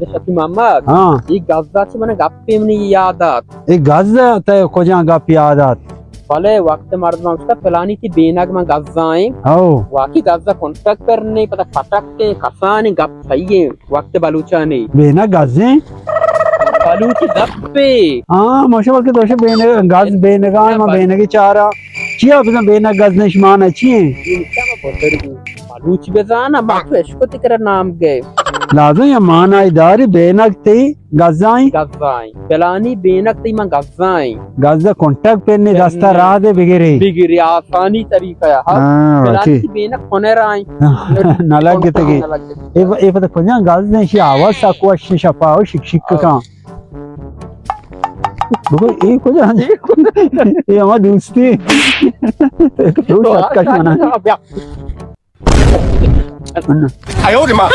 Shaki Muhammad. Gazzachi mana gappimni yadat. Gazza te kojan gap yadat. Bale वक्त मर्दमा उसका फलानी की बेनग में गज़ाएं वाकी गज़ा कॉन्ट्रैक्ट करने पता फटक के कसाने गप सही है वक्त बलूचा नहीं बेना गज़े बलूची गप्पे माशाल्लाह के दोस्त बेने गज़ बेनगा में बेनगी चारा चिया बिना बेना गज़ निशमान अच्छी है बलूची बेजाना बात इसको तिकरा नाम गए लाज़ो या माना इदारी बेनग ते गज़ाएं फलानी बेनग ते मां गज़ा कॉन्ट्रैक्ट पे नहीं रास्ता राह दे बिगड़े आसानी तरीका है फलानी की बेनग कोने राई न लग गए ये पता कोन्या गज़ ने शी आवाज साकुआ शफाओ शिक्षक का देखो ये को जान ये हमारी दोस्ती तो शक्का माना 哎呦我的妈！